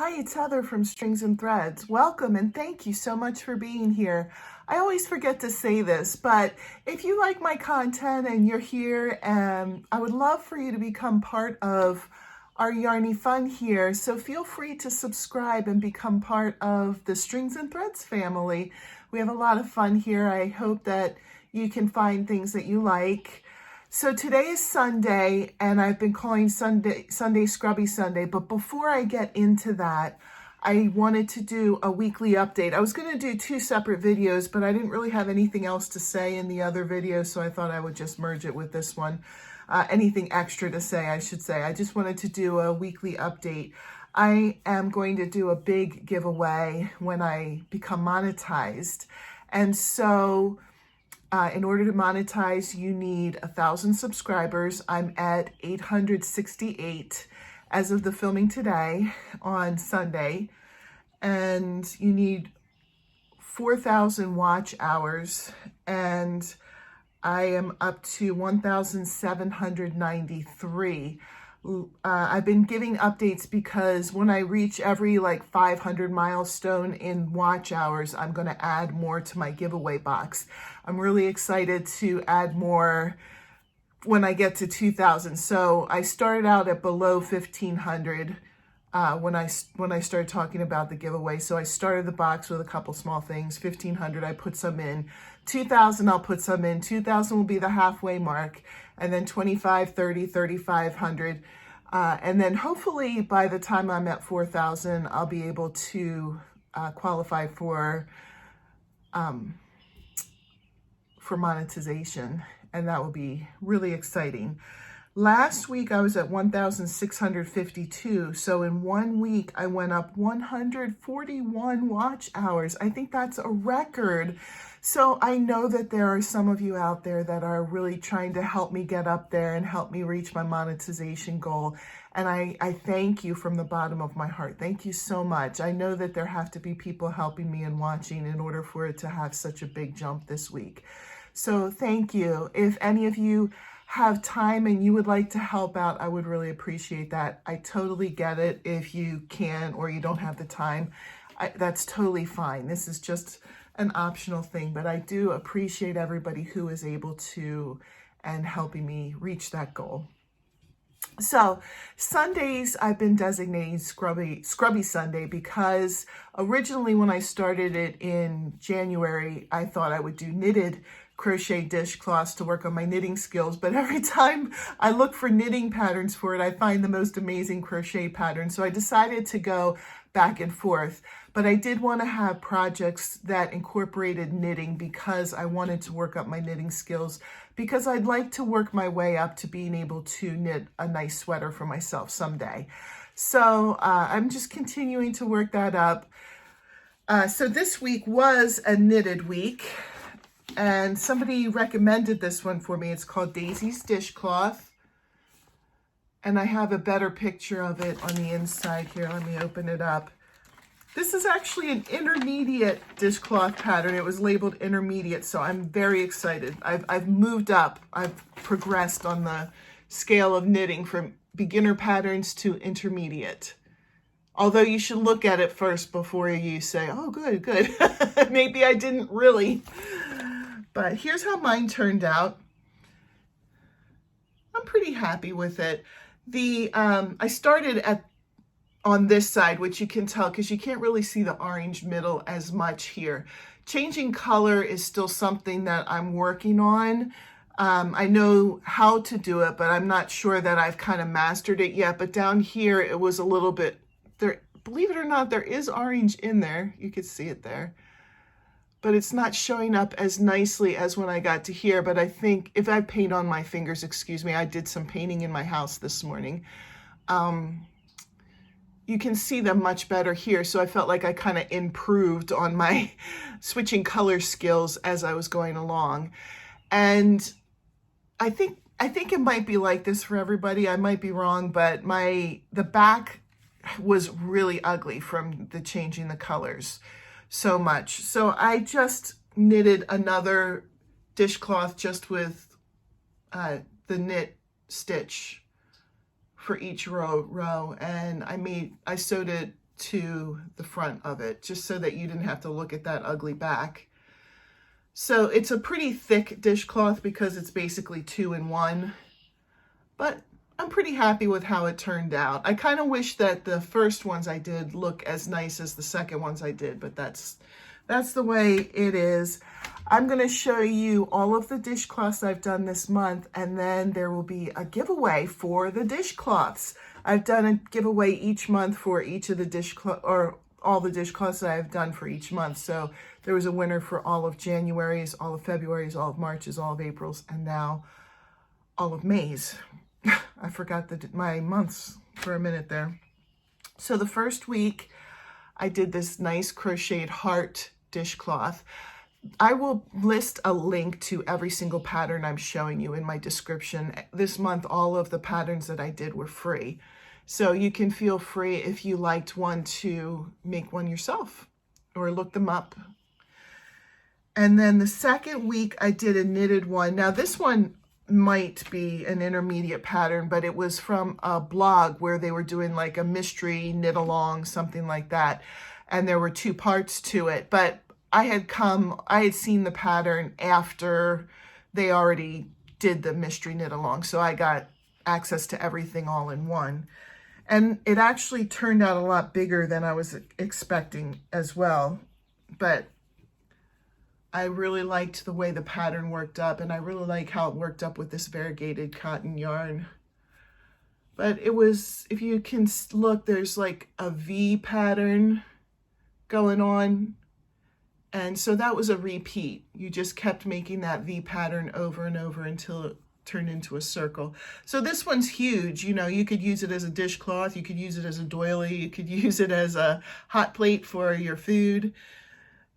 Hi, it's Heather from Strings and Threads. Welcome and thank you so much for being here. I always forget to say this, but if you like my content and you're here, I would love for you to become part of our Yarny Fun here. So feel free to subscribe and become part of the Strings and Threads family. We have a lot of fun here. I hope that you can find things that you like. So today is Sunday, and I've been calling Sunday Scrubby Sunday, but before I get into that, I wanted to do a weekly update. I was going to do two separate videos, but I didn't really have anything else to say in the other video, so I thought I would just merge it with this one. Anything extra to say, I should say. I just wanted to do a weekly update. I am going to do a big giveaway when I become monetized, and so in order to monetize, you need 1,000 subscribers. I'm at 868 as of the filming today on Sunday. And you need 4,000 watch hours. And I am up to 1,793. I've been giving updates because when I reach every 500 milestone in watch hours, I'm going to add more to my giveaway box. I'm really excited to add more when I get to 2,000. So I started out at below 1,500 when I started talking about the giveaway. So I started the box with a couple small things. 1,500, I put some in. 2,000, I'll put some in. 2,000 will be the halfway mark. And then 25, 30, 3,500. And then hopefully by the time I'm at 4,000, I'll be able to qualify for monetization. And that will be really exciting. Last week, I was at 1,652. So in 1 week, I went up 141 watch hours. I think that's a record. So I know that there are some of you out there that are really trying to help me get up there and help me reach my monetization goal. And I thank you from the bottom of my heart. Thank you so much. I know that there have to be people helping me and watching in order for it to have such a big jump this week. So thank you. If any of you have time and you would like to help out, I would really appreciate that. I totally get it if you can or you don't have the time. That's totally fine. This is just an optional thing, but I do appreciate everybody who is able to and helping me reach that goal. So Sundays, I've been designating Scrubby Sunday because originally when I started it in January, I thought I would do knitted crochet dishcloths to work on my knitting skills, but every time I look for knitting patterns for it, I find the most amazing crochet patterns. So I decided to go back and forth, but I did want to have projects that incorporated knitting because I wanted to work up my knitting skills, because I'd like to work my way up to being able to knit a nice sweater for myself someday. So I'm just continuing to work that up. So this week was a knitted week. And somebody recommended this one for me. It's called Daisy's Dishcloth. And I have a better picture of it on the inside here. Let me open it up. This is actually an intermediate dishcloth pattern. It was labeled intermediate, so I'm very excited. I've moved up. I've progressed on the scale of knitting from beginner patterns to intermediate. Although you should look at it first before you say, oh, good, good. Maybe I didn't really. But here's how mine turned out. I'm pretty happy with it. I started on this side, which you can tell because you can't really see the orange middle as much here. Changing color is still something that I'm working on. I know how to do it, but I'm not sure that I've kind of mastered it yet. But down here, it was a little bit, believe it or not, there is orange in there. You could see it there. But it's not showing up as nicely as when I got to here. But I think if I paint on my fingers, excuse me, I did some painting in my house this morning. You can see them much better here. So I felt like I kind of improved on my switching color skills as I was going along. And I think it might be like this for everybody. I might be wrong, but the back was really ugly from the changing the colors so much. So I just knitted another dishcloth just with the knit stitch for each row, and I sewed it to the front of it, just so that you didn't have to look at that ugly back. So it's a pretty thick dishcloth because it's basically 2-in-1, but I'm pretty happy with how it turned out. I kind of wish that the first ones I did look as nice as the second ones I did, but that's the way it is. I'm going to show you all of the dishcloths I've done this month, and then there will be a giveaway for the dishcloths. I've done a giveaway each month for each of the dishcloths, or all the dishcloths that I've done for each month. So there was a winner for all of January's, all of February's, all of March's, all of April's, and now all of May's. I forgot my months for a minute there. So the first week I did this nice crocheted heart dishcloth. I will list a link to every single pattern I'm showing you in my description. This month, all of the patterns that I did were free. So you can feel free, if you liked one, to make one yourself or look them up. And then the second week I did a knitted one. Now this one might be an intermediate pattern, but it was from a blog where they were doing like a mystery knit along, something like that. And there were 2 parts to it, but I had seen the pattern after they already did the mystery knit along. So I got access to everything all in one. And it actually turned out a lot bigger than I was expecting as well. But I really liked the way the pattern worked up, and I really like how it worked up with this variegated cotton yarn. But it was, if you can look, there's like a V pattern going on. And so that was a repeat. You just kept making that V pattern over and over until it turned into a circle. So this one's huge. You know, you could use it as a dishcloth, you could use it as a doily, you could use it as a hot plate for your food.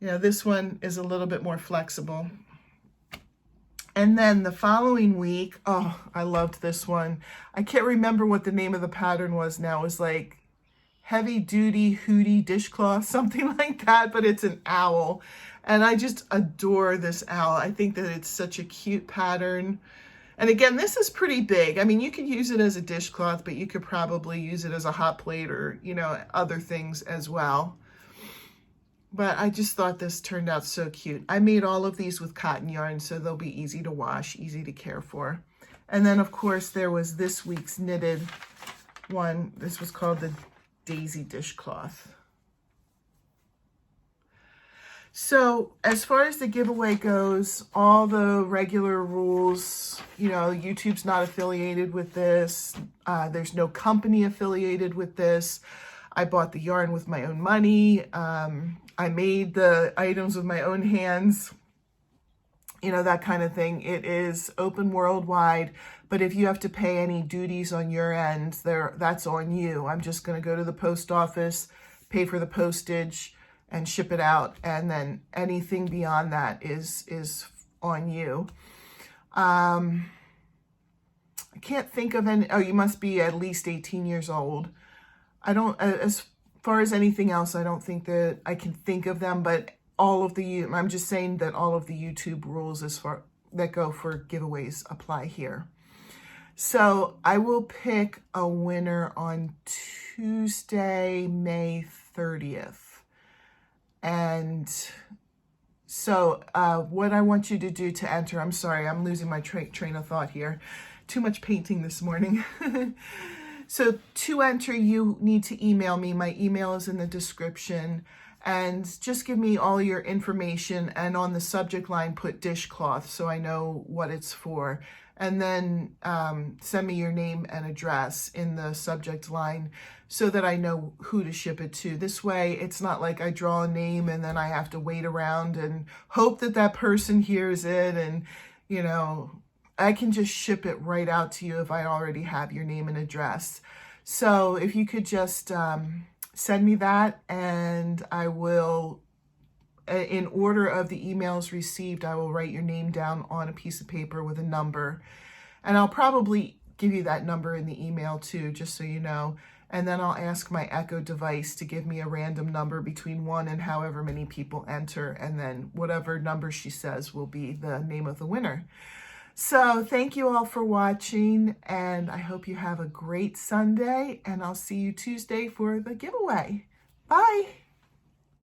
You know, this one is a little bit more flexible. And then the following week, oh, I loved this one. I can't remember what the name of the pattern was now. It was like Heavy Duty Hooty Dishcloth, something like that, but it's an owl. And I just adore this owl. I think that it's such a cute pattern. And again, this is pretty big. I mean, you could use it as a dishcloth, but you could probably use it as a hot plate or, you know, other things as well. But I just thought this turned out so cute. I made all of these with cotton yarn, so they'll be easy to wash, easy to care for. And then, of course, there was this week's knitted one. This was called the Daisy Dishcloth. So as far as the giveaway goes, all the regular rules, you know, YouTube's not affiliated with this. There's no company affiliated with this. I bought the yarn with my own money. I made the items with my own hands, you know, that kind of thing. It is open worldwide, but if you have to pay any duties on your end, that's on you. I'm just going to go to the post office, pay for the postage, and ship it out, and then anything beyond that is on you. I can't think of any. Oh, you must be at least 18 years old. I don't, as far as anything else, I don't think that I can think of them, but all of I'm just saying that all of the YouTube rules as far that go for giveaways apply here. So I will pick a winner on Tuesday, May 30th. And so what I want you to do to enter, I'm sorry, I'm losing my train of thought here. Too much painting this morning. So to enter, you need to email me. My email is in the description. And just give me all your information, and on the subject line put dishcloth so I know what it's for. And then send me your name and address in the subject line so that I know who to ship it to. This way, it's not like I draw a name and then I have to wait around and hope that that person hears it. And, you know, I can just ship it right out to you if I already have your name and address. So if you could just send me that, and I will, in order of the emails received, I will write your name down on a piece of paper with a number. And I'll probably give you that number in the email too, just so you know. And then I'll ask my Echo device to give me a random number between 1 and however many people enter. And then whatever number she says will be the name of the winner. So thank you all for watching, and I hope you have a great Sunday, and I'll see you Tuesday for the giveaway. Bye.